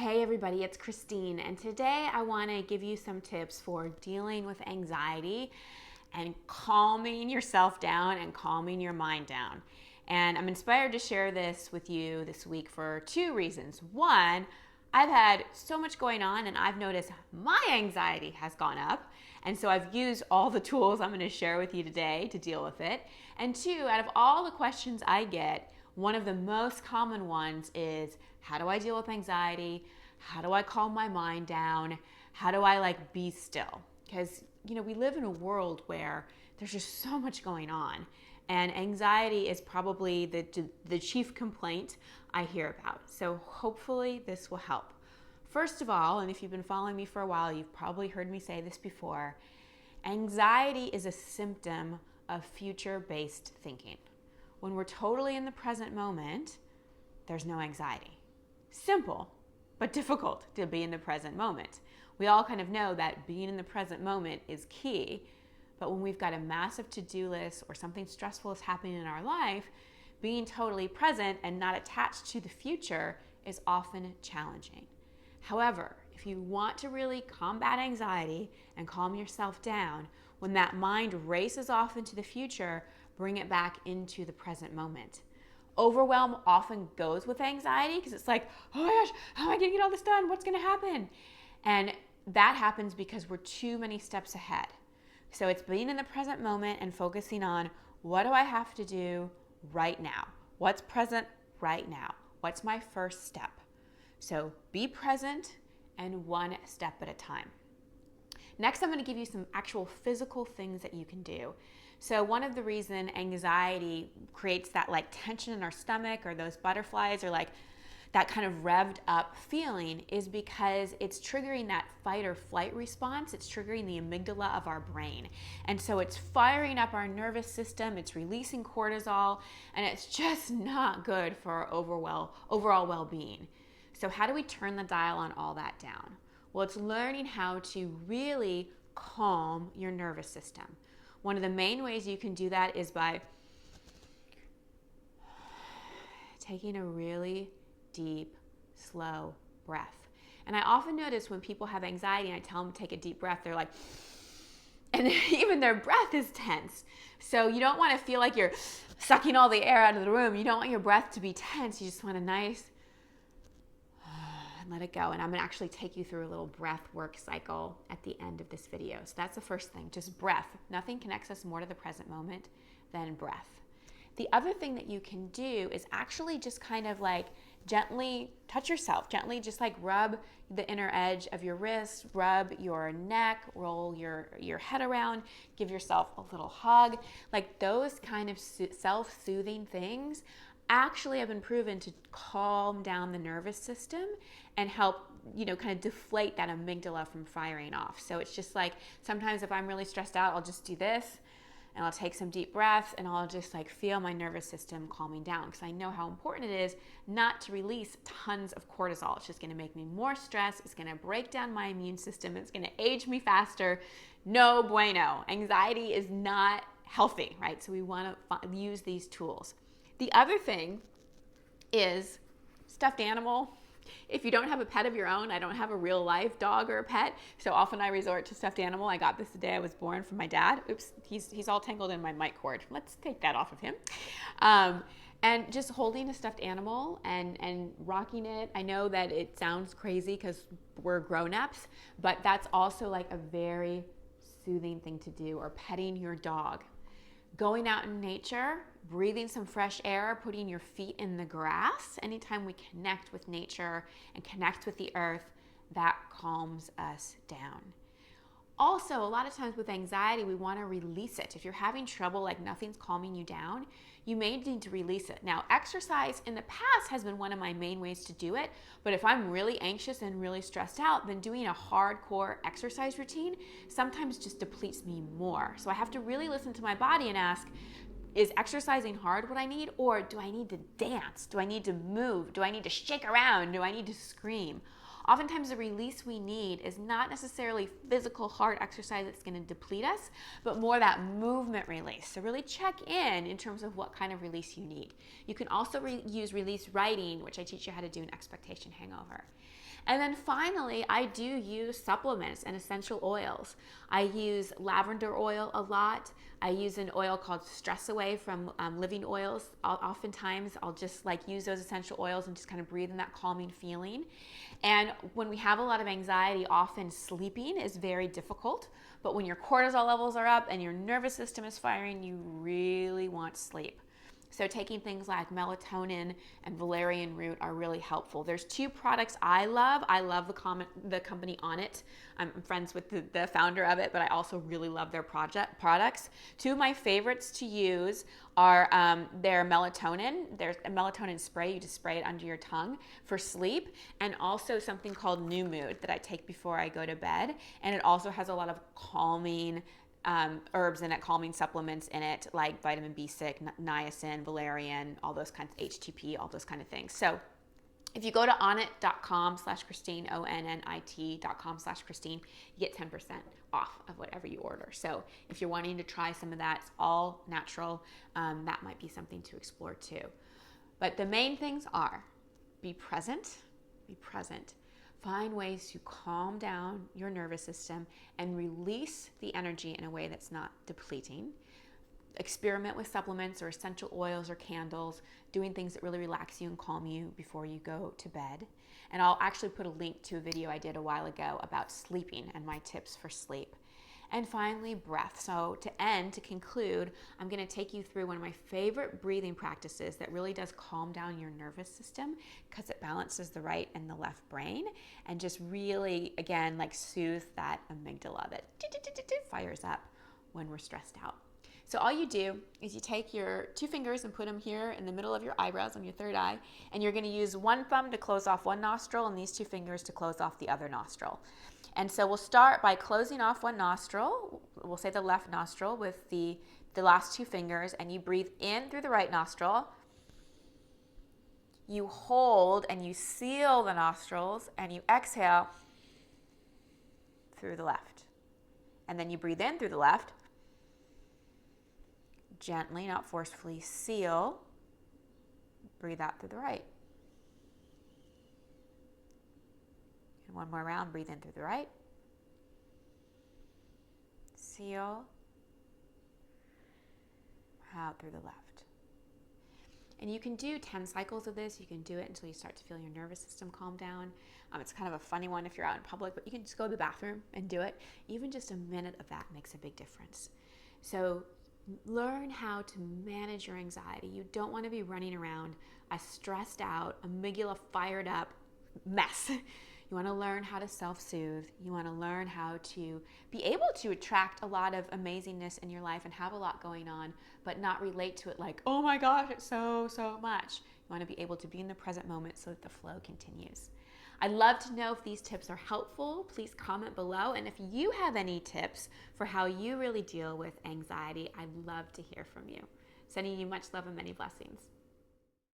Hey everybody, it's Christine, and today I want to give you some tips for dealing with anxiety and calming yourself down and calming your mind down. And I'm inspired to share this with you this week for two reasons. One, I've had so much going on and I've noticed my anxiety has gone up. And so I've used all the tools I'm going to share with you today to deal with it. And two, out of all the questions I get, one of the most common ones is, how do I deal with anxiety? How do I calm my mind down? How do I be still? Because, we live in a world where there's just so much going on. And anxiety is probably the chief complaint I hear about. So hopefully this will help. First of all, and if you've been following me for a while, you've probably heard me say this before, anxiety is a symptom of future-based thinking. When we're totally in the present moment, there's no anxiety. Simple, but difficult to be in the present moment. We all kind of know that being in the present moment is key, but when we've got a massive to-do list or something stressful is happening in our life, being totally present and not attached to the future is often challenging. However, if you want to really combat anxiety and calm yourself down, when that mind races off into the future, bring it back into the present moment. Overwhelm often goes with anxiety because it's like, oh my gosh, how am I going to get all this done? What's going to happen? And that happens because we're too many steps ahead. So it's being in the present moment and focusing on, what do I have to do right now? What's present right now? What's my first step? So be present and one step at a time. Next, I'm going to give you some actual physical things that you can do. So one of the reason anxiety creates that tension in our stomach or those butterflies or that kind of revved up feeling is because it's triggering that fight or flight response. It's triggering the amygdala of our brain. And so it's firing up our nervous system, it's releasing cortisol, and it's just not good for our overall well-being. So how do we turn the dial on all that down? Well, it's learning how to really calm your nervous system. One of the main ways you can do that is by taking a really deep, slow breath. And I often notice when people have anxiety and I tell them to take a deep breath, they're like, and even their breath is tense. So you don't want to feel like you're sucking all the air out of the room. You don't want your breath to be tense. You just want a nice, and let it go. And I'm going to actually take you through a little breath work cycle at the end of this video. So that's the first thing, just breath. Nothing connects us more to the present moment than breath. The other thing that you can do is actually just kind of gently touch yourself, gently just rub the inner edge of your wrist, rub your neck, roll your head around, give yourself a little hug. Those kind of self-soothing things actually have been proven to calm down the nervous system and help, kind of deflate that amygdala from firing off. So it's just sometimes if I'm really stressed out, I'll just do this and I'll take some deep breaths and I'll just feel my nervous system calming down because I know how important it is not to release tons of cortisol. It's just going to make me more stressed. It's going to break down my immune system. It's going to age me faster. No bueno. Anxiety is not healthy, right? So we want to use these tools. The other thing is stuffed animal. If you don't have a pet of your own, I don't have a real life dog or a pet, so often I resort to stuffed animal. I got this the day I was born from my dad. Oops, he's all tangled in my mic cord. Let's take that off of him. And just holding a stuffed animal and rocking it. I know that it sounds crazy because we're grown-ups, but that's also a very soothing thing to do, or petting your dog. Going out in nature, breathing some fresh air, putting your feet in the grass. Anytime we connect with nature and connect with the earth, that calms us down. Also, a lot of times with anxiety, we want to release it. If you're having trouble, nothing's calming you down, you may need to release it. Now, exercise in the past has been one of my main ways to do it, but if I'm really anxious and really stressed out, then doing a hardcore exercise routine sometimes just depletes me more. So I have to really listen to my body and ask, is exercising hard what I need, or do I need to dance? Do I need to move? Do I need to shake around? Do I need to scream? Oftentimes the release we need is not necessarily physical hard exercise that's going to deplete us, but more that movement release. So really check in terms of what kind of release you need. You can also use release writing, which I teach you how to do in expectation hangover. And then finally, I do use supplements and essential oils. I use lavender oil a lot. I use an oil called Stress Away from Living Oils. Oftentimes, I'll just use those essential oils and just kind of breathe in that calming feeling. And when we have a lot of anxiety, often sleeping is very difficult. But when your cortisol levels are up and your nervous system is firing, you really want sleep. So taking things like melatonin and valerian root are really helpful. There's 2 products I love. I love the company Onnit. I'm friends with the founder of it, but I also really love their products. 2 of my favorites to use are their melatonin. There's a melatonin spray. You just spray it under your tongue for sleep, and also something called New Mood that I take before I go to bed. And it also has a lot of calming herbs in it, calming supplements in it, like vitamin B6, niacin, valerian, all those kinds of HTP, all those kind of things. So if you go to onnit.com/Christine, onnit.com/Christine, you get 10% off of whatever you order. So if you're wanting to try some of that, it's all natural. That might be something to explore too. But the main things are be present. Find ways to calm down your nervous system and release the energy in a way that's not depleting. Experiment with supplements or essential oils or candles, doing things that really relax you and calm you before you go to bed. And I'll actually put a link to a video I did a while ago about sleeping and my tips for sleep. And finally, breath. So to conclude, I'm going to take you through one of my favorite breathing practices that really does calm down your nervous system because it balances the right and the left brain and just really, again, soothe that amygdala that fires up when we're stressed out. So all you do is you take your 2 fingers and put them here in the middle of your eyebrows on your third eye, and you're going to use one thumb to close off one nostril and these 2 fingers to close off the other nostril. And so we'll start by closing off one nostril. We'll say the left nostril with the last 2 fingers, and you breathe in through the right nostril. You hold and you seal the nostrils, and you exhale through the left. And then you breathe in through the left. Gently, not forcefully, seal. Breathe out through the right. And one more round, breathe in through the right. Seal. Out through the left. And you can do 10 cycles of this. You can do it until you start to feel your nervous system calm down. It's kind of a funny one if you're out in public, but you can just go to the bathroom and do it. Even just a minute of that makes a big difference. So learn how to manage your anxiety. You don't want to be running around a stressed out, amygdala fired up mess. You want to learn how to self-soothe. You want to learn how to be able to attract a lot of amazingness in your life and have a lot going on, but not relate to it like, oh my gosh, it's so much. You want to be able to be in the present moment so that the flow continues. I'd love to know if these tips are helpful. Please comment below. And if you have any tips for how you really deal with anxiety, I'd love to hear from you. Sending you much love and many blessings.